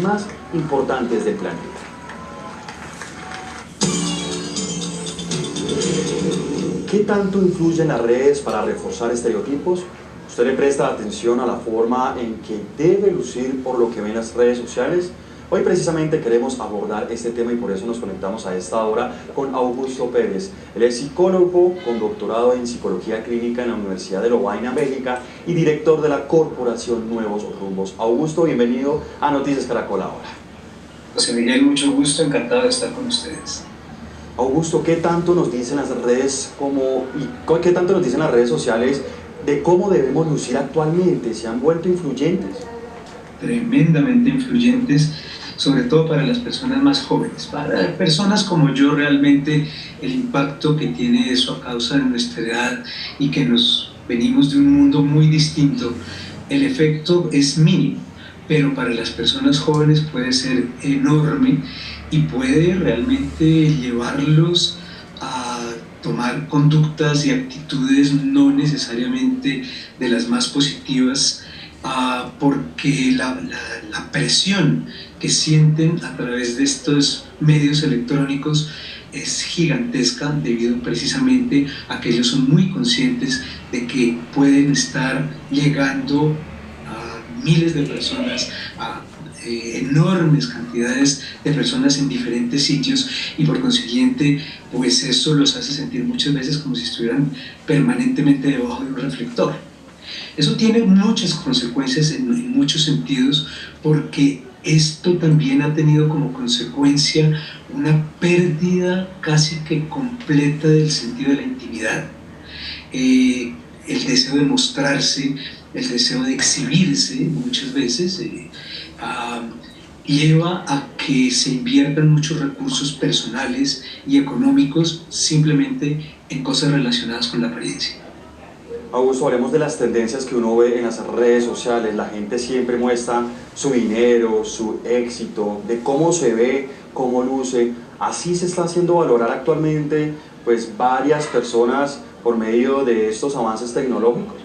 más importantes del planeta. ¿Qué tanto influyen las redes para reforzar estereotipos? ¿Usted le presta atención a la forma en que debe lucir por lo que ven las redes sociales? Hoy precisamente queremos abordar este tema y por eso nos conectamos a esta hora con Augusto Pérez. Él es psicólogo con doctorado en psicología clínica en la Universidad de Lovaina, Bélgica, y director de la corporación Nuevos Rumbos. Augusto, bienvenido a Noticias Caracol ahora. José Miguel, mucho gusto, encantado de estar con ustedes. Augusto, ¿qué tanto nos dicen las redes qué tanto nos dicen las redes sociales de cómo debemos lucir actualmente? ¿Se han vuelto influyentes? Tremendamente influyentes, sobre todo para las personas más jóvenes. Para personas como yo, realmente el impacto que tiene eso a causa de nuestra edad y que nos venimos de un mundo muy distinto, el efecto es mínimo, pero para las personas jóvenes puede ser enorme y puede realmente llevarlos a tomar conductas y actitudes no necesariamente de las más positivas, porque la presión que sienten a través de estos medios electrónicos es gigantesca, debido precisamente a que ellos son muy conscientes de que pueden estar llegando a miles de personas, a enormes cantidades de personas en diferentes sitios, y por consiguiente pues eso los hace sentir muchas veces como si estuvieran permanentemente debajo de un reflector. Eso tiene muchas consecuencias en muchos sentidos, porque esto también ha tenido como consecuencia una pérdida casi que completa del sentido de la intimidad. El deseo de mostrarse, el deseo de exhibirse muchas veces lleva a que se inviertan muchos recursos personales y económicos simplemente en cosas relacionadas con la apariencia. Augusto, hablemos de las tendencias que uno ve en las redes sociales. La gente siempre muestra su dinero, su éxito, de cómo se ve, cómo luce. Así se está haciendo valorar actualmente pues varias personas por medio de estos avances tecnológicos.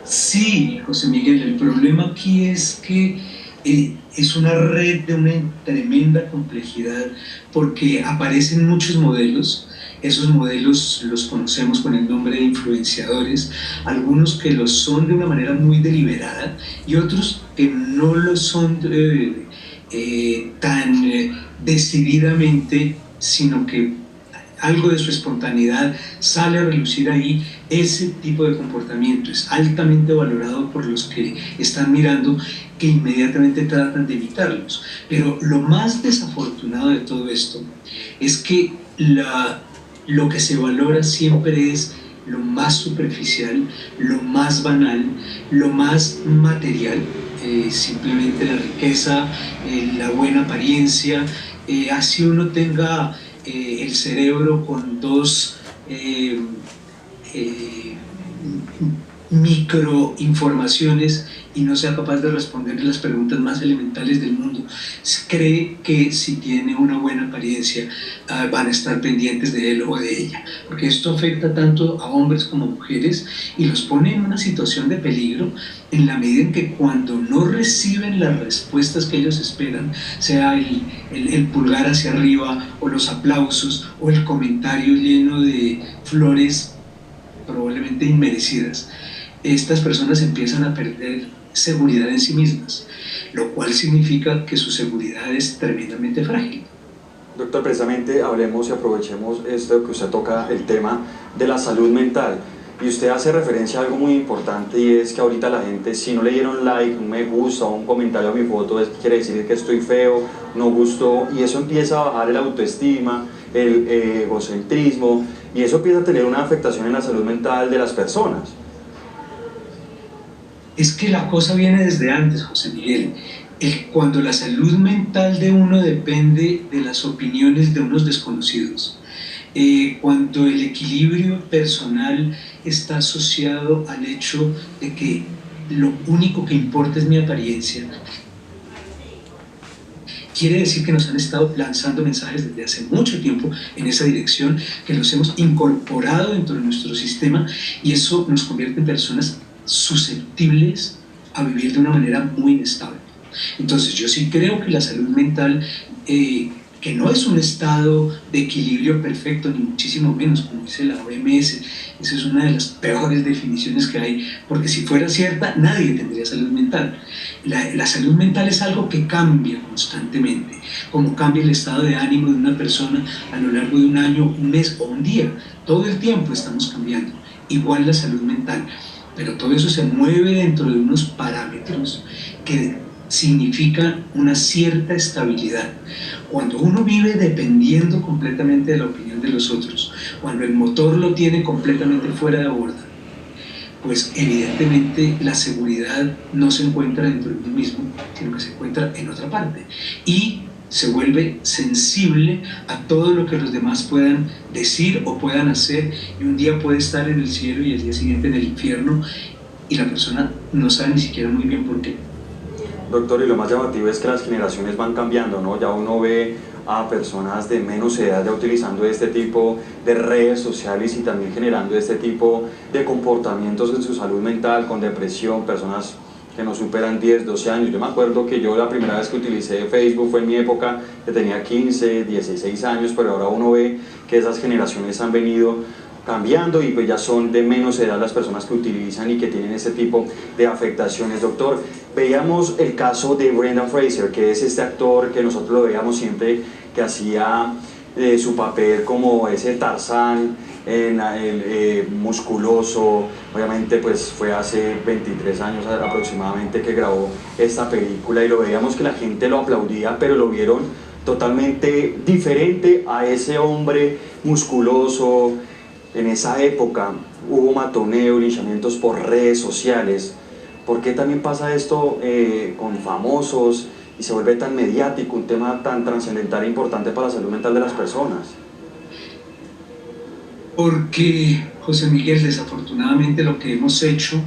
Sí, José Miguel, el problema aquí es que es una red de una tremenda complejidad, porque aparecen muchos modelos. Esos modelos los conocemos con el nombre de influenciadores, algunos que lo son de una manera muy deliberada y otros que no lo son tan decididamente, sino que algo de su espontaneidad sale a relucir ahí. Ese tipo de comportamiento es altamente valorado por los que están mirando, que inmediatamente tratan de evitarlos. Pero lo más desafortunado de todo esto es que lo que se valora siempre es lo más superficial, lo más banal, lo más material, simplemente la riqueza, la buena apariencia. Así uno tenga el cerebro con dos microinformaciones y no sea capaz de responder las preguntas más elementales del mundo. Cree que si tiene una buena apariencia van a estar pendientes de él o de ella, porque esto afecta tanto a hombres como a mujeres y los pone en una situación de peligro, en la medida en que cuando no reciben las respuestas que ellos esperan, sea el pulgar hacia arriba o los aplausos o el comentario lleno de flores probablemente inmerecidas, estas personas empiezan a perder seguridad en sí mismas, lo cual significa que su seguridad es tremendamente frágil. Doctor, precisamente hablemos y aprovechemos esto que usted toca, el tema de la salud mental. Y usted hace referencia a algo muy importante, y es que ahorita la gente, si no le dieron like, un me gusta o un comentario a mi foto, quiere decir que estoy feo, no gustó, y eso empieza a bajar el autoestima, el egocentrismo, y eso empieza a tener una afectación en la salud mental de las personas. Es que la cosa viene desde antes, José Miguel. Cuando la salud mental de uno depende de las opiniones de unos desconocidos, cuando el equilibrio personal está asociado al hecho de que lo único que importa es mi apariencia, quiere decir que nos han estado lanzando mensajes desde hace mucho tiempo en esa dirección, que los hemos incorporado dentro de nuestro sistema, y eso nos convierte en personas susceptibles a vivir de una manera muy inestable. Entonces yo sí creo que la salud mental, que no es un estado de equilibrio perfecto, ni muchísimo menos, como dice la OMS, esa es una de las peores definiciones que hay, porque si fuera cierta, nadie tendría salud mental. La salud mental es algo que cambia constantemente, como cambia el estado de ánimo de una persona a lo largo de un año, un mes o un día. Todo el tiempo estamos cambiando, igual la salud mental, pero todo eso se mueve dentro de unos parámetros que significa una cierta estabilidad. Cuando uno vive dependiendo completamente de la opinión de los otros, cuando el motor lo tiene completamente fuera de borda, pues evidentemente la seguridad no se encuentra dentro de uno mismo, sino que se encuentra en otra parte. Y se vuelve sensible a todo lo que los demás puedan decir o puedan hacer, y un día puede estar en el cielo y el día siguiente en el infierno, y la persona no sabe ni siquiera muy bien por qué. Doctor, y lo más llamativo es que las generaciones van cambiando, ¿no? Ya uno ve a personas de menos edad ya utilizando este tipo de redes sociales y también generando este tipo de comportamientos en su salud mental, con depresión, personas que no superan 10, 12 años. Yo me acuerdo que yo la primera vez que utilicé Facebook fue en mi época, que tenía 15, 16 años, pero ahora uno ve que esas generaciones han venido cambiando y pues ya son de menos edad las personas que utilizan y que tienen ese tipo de afectaciones. Doctor, veíamos el caso de Brendan Fraser, que es este actor que nosotros lo veíamos siempre, que hacía su papel como ese Tarzán, musculoso. Obviamente pues fue hace 23 años aproximadamente que grabó esta película y lo veíamos que la gente lo aplaudía, pero lo vieron totalmente diferente a ese hombre musculoso. En esa época hubo matoneo, linchamientos por redes sociales. ¿Por qué también pasa esto con famosos y se vuelve tan mediático, un tema tan trascendental e importante para la salud mental de las personas? Porque, José Miguel, desafortunadamente lo que hemos hecho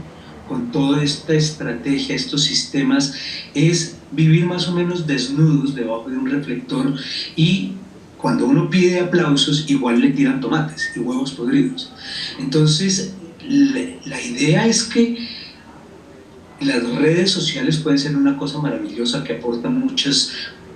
con toda esta estrategia, estos sistemas, es vivir más o menos desnudos debajo de un reflector, y cuando uno pide aplausos igual le tiran tomates y huevos podridos. Entonces la idea es que las redes sociales pueden ser una cosa maravillosa que aporta muchos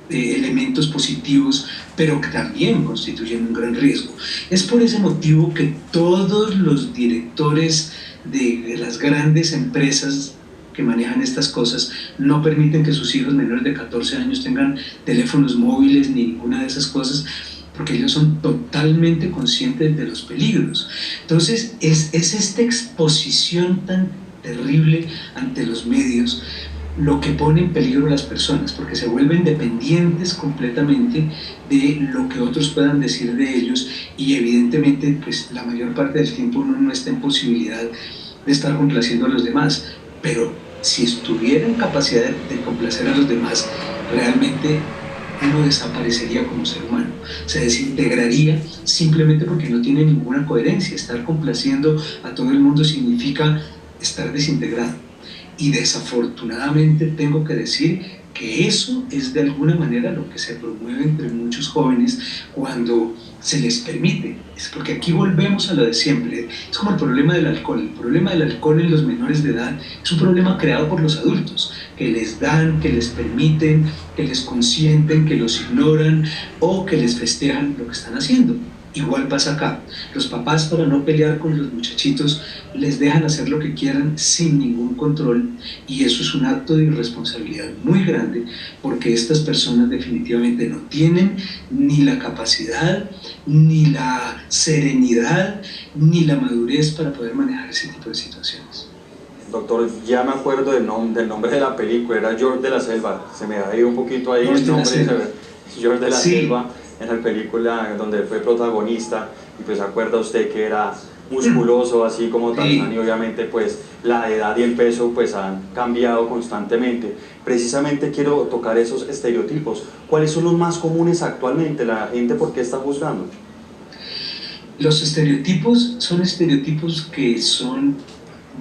elementos positivos, pero que también constituyen un gran riesgo. Es por ese motivo que todos los directores de las grandes empresas que manejan estas cosas no permiten que sus hijos menores de 14 años tengan teléfonos móviles ni ninguna de esas cosas, porque ellos son totalmente conscientes de los peligros. Entonces es esta exposición tan terrible ante los medios lo que pone en peligro a las personas, porque se vuelven dependientes completamente de lo que otros puedan decir de ellos, y evidentemente pues la mayor parte del tiempo uno no está en posibilidad de estar complaciendo a los demás, pero si estuviera en capacidad de complacer a los demás, realmente uno desaparecería como ser humano, se desintegraría simplemente porque no tiene ninguna coherencia. Estar complaciendo a todo el mundo significa estar desintegrado, y desafortunadamente tengo que decir que eso es de alguna manera lo que se promueve entre muchos jóvenes cuando se les permite. Es porque aquí volvemos a lo de siempre. Es como el problema del alcohol. El problema del alcohol en los menores de edad es un problema creado por los adultos, que les dan, que les permiten, que les consienten, que los ignoran o que les festejan lo que están haciendo. Igual pasa acá. Los papás, para no pelear con los muchachitos, les dejan hacer lo que quieran sin ningún control, y eso es un acto de irresponsabilidad muy grande, porque estas personas definitivamente no tienen ni la capacidad, ni la serenidad, ni la madurez para poder manejar ese tipo de situaciones. Doctor, ya me acuerdo del nombre de la película, era George de la Selva. Se me ha ido un poquito ahí el nombre. George de la Selva, en la película donde fue protagonista, y pues se acuerda usted que era musculoso así como Tarzán, y obviamente pues la edad y el peso pues han cambiado constantemente. Precisamente quiero tocar esos estereotipos. ¿Cuáles son los más comunes actualmente? ¿La gente por qué está juzgando? Los estereotipos son estereotipos que son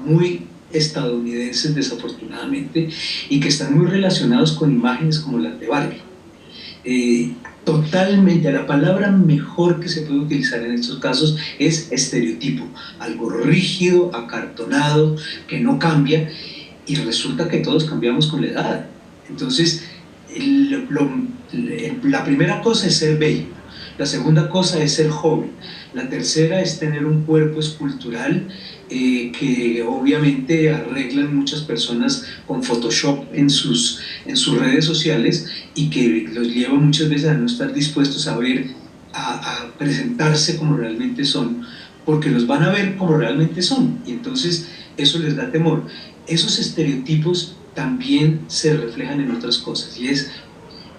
muy estadounidenses, desafortunadamente, y que están muy relacionados con imágenes como las de Barbie. Totalmente, la palabra mejor que se puede utilizar en estos casos es estereotipo, algo rígido, acartonado, que no cambia, y resulta que todos cambiamos con la edad. Entonces, la primera cosa es ser bello, la segunda cosa es ser joven, la tercera es tener un cuerpo escultural que obviamente arreglan muchas personas con Photoshop en sus redes sociales y que los lleva muchas veces a no estar dispuestos a ver, a presentarse como realmente son, porque los van a ver como realmente son y entonces eso les da temor. Esos estereotipos también se reflejan en otras cosas y es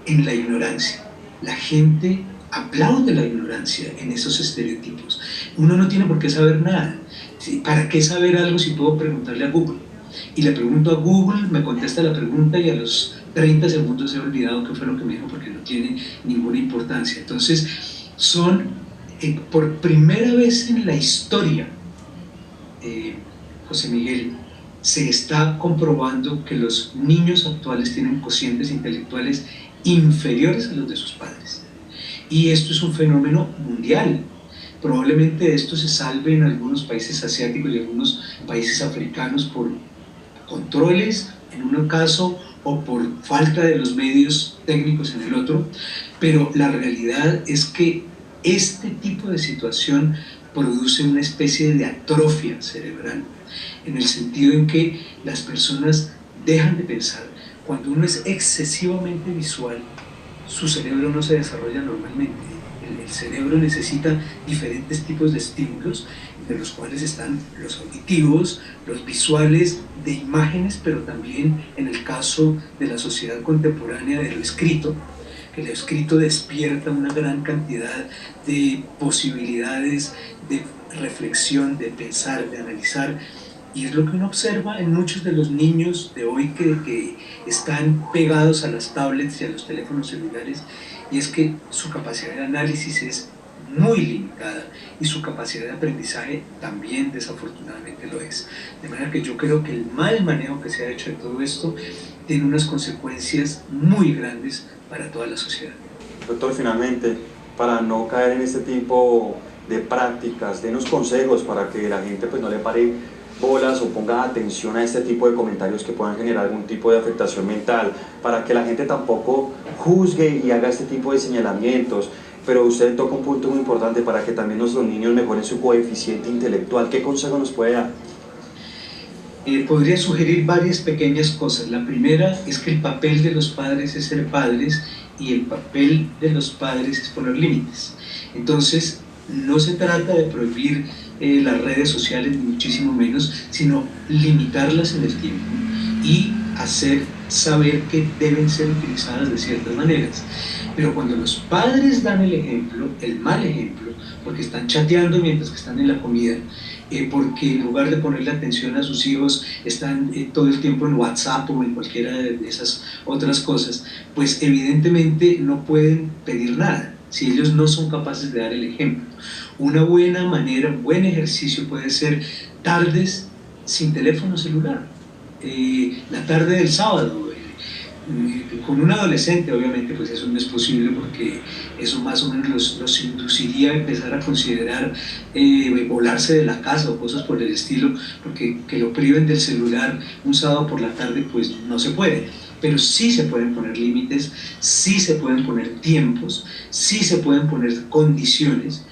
en la ignorancia. La gente aplaude la ignorancia en esos estereotipos. Uno no tiene por qué saber nada. ¿Sí? ¿Para qué saber algo si puedo preguntarle a Google? Y le pregunto a Google, me contesta la pregunta y a los 30 segundos he olvidado qué fue lo que me dijo porque no tiene ninguna importancia. Entonces, son por primera vez en la historia, José Miguel, se está comprobando que los niños actuales tienen cocientes intelectuales inferiores a los de sus padres. Y esto es un fenómeno mundial. Probablemente esto se salve en algunos países asiáticos y algunos países africanos por controles en un caso o por falta de los medios técnicos en el otro, pero la realidad es que este tipo de situación produce una especie de atrofia cerebral, en el sentido en que las personas dejan de pensar. Cuando uno es excesivamente visual, su cerebro no se desarrolla normalmente. El cerebro necesita diferentes tipos de estímulos, entre los cuales están los auditivos, los visuales, de imágenes, pero también en el caso de la sociedad contemporánea de lo escrito, que lo escrito despierta una gran cantidad de posibilidades de reflexión, de pensar, de analizar, y es lo que uno observa en muchos de los niños de hoy que están pegados a las tablets y a los teléfonos celulares, y es que su capacidad de análisis es muy limitada y su capacidad de aprendizaje también desafortunadamente lo es. De manera que yo creo que el mal manejo que se ha hecho de todo esto tiene unas consecuencias muy grandes para toda la sociedad. Doctor, finalmente, para no caer en este tipo de prácticas, denos consejos para que la gente pues no le pare bolas o ponga atención a este tipo de comentarios que puedan generar algún tipo de afectación mental, para que la gente tampoco juzgue y haga este tipo de señalamientos. Pero usted toca un punto muy importante para que también nuestros niños mejoren su coeficiente intelectual. ¿Qué consejo nos puede dar? Podría sugerir varias pequeñas cosas. La primera es que el papel de los padres es ser padres y el papel de los padres es poner límites. Entonces, no se trata de prohibir las redes sociales, ni muchísimo menos, sino limitarlas en el tiempo y hacer saber que deben ser utilizadas de ciertas maneras. Pero cuando los padres dan el ejemplo, el mal ejemplo, porque están chateando mientras que están en la comida, porque en lugar de ponerle atención a sus hijos están todo el tiempo en WhatsApp o en cualquiera de esas otras cosas, pues evidentemente no pueden pedir nada si ellos no son capaces de dar el ejemplo. Una buena manera, un buen ejercicio puede ser tardes sin teléfono celular, la tarde del sábado, con un adolescente obviamente pues eso no es posible porque eso más o menos los induciría a empezar a considerar volarse de la casa o cosas por el estilo, porque que lo priven del celular un sábado por la tarde pues no se puede, pero sí se pueden poner límites, sí se pueden poner tiempos, sí se pueden poner condiciones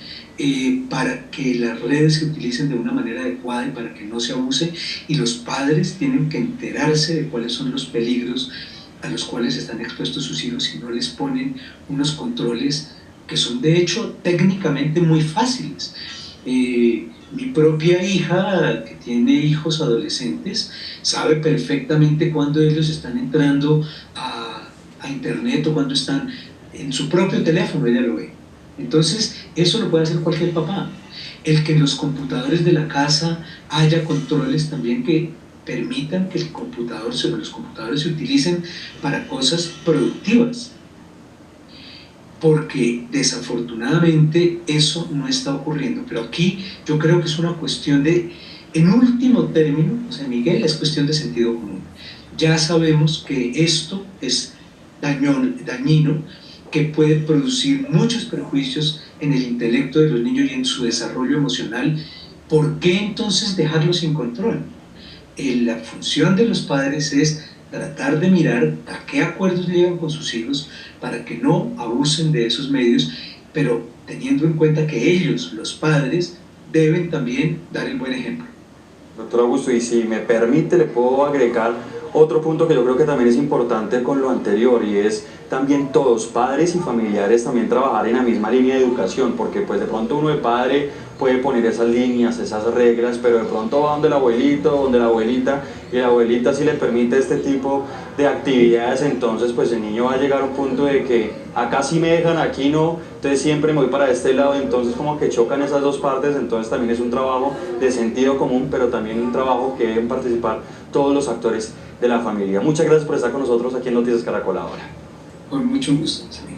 para que las redes se utilicen de una manera adecuada y para que no se abuse, y los padres tienen que enterarse de cuáles son los peligros a los cuales están expuestos sus hijos si no les ponen unos controles que son de hecho técnicamente muy fáciles. Mi propia hija, que tiene hijos adolescentes, sabe perfectamente cuando ellos están entrando a internet o cuando están en su propio teléfono, ella lo ve. Entonces, eso lo puede hacer cualquier papá. El que en los computadores de la casa haya controles también que permitan que los computadores se utilicen para cosas productivas, porque desafortunadamente eso no está ocurriendo. Pero aquí yo creo que es una cuestión de, en último término, José Miguel, es cuestión de sentido común. Ya sabemos que esto es dañino, que puede producir muchos perjuicios en el intelecto de los niños y en su desarrollo emocional. ¿Por qué entonces dejarlo sin control? La función de los padres es tratar de mirar a qué acuerdos llegan con sus hijos para que no abusen de esos medios, pero teniendo en cuenta que ellos, los padres, deben también dar el buen ejemplo. Doctor Augusto, y si me permite, le puedo agregar otro punto que yo creo que también es importante con lo anterior, y es también todos, padres y familiares, también trabajar en la misma línea de educación, porque pues de pronto uno de padre puede poner esas líneas, esas reglas, pero de pronto va donde el abuelito, donde la abuelita, y la abuelita sí le permite este tipo de actividades, entonces pues el niño va a llegar a un punto de que acá sí me dejan, aquí no, entonces siempre me voy para este lado, entonces como que chocan esas dos partes, entonces también es un trabajo de sentido común, pero también un trabajo que deben participar todos los actores de la familia. Muchas gracias por estar con nosotros aquí en Noticias Caracol ahora. Con mucho gusto.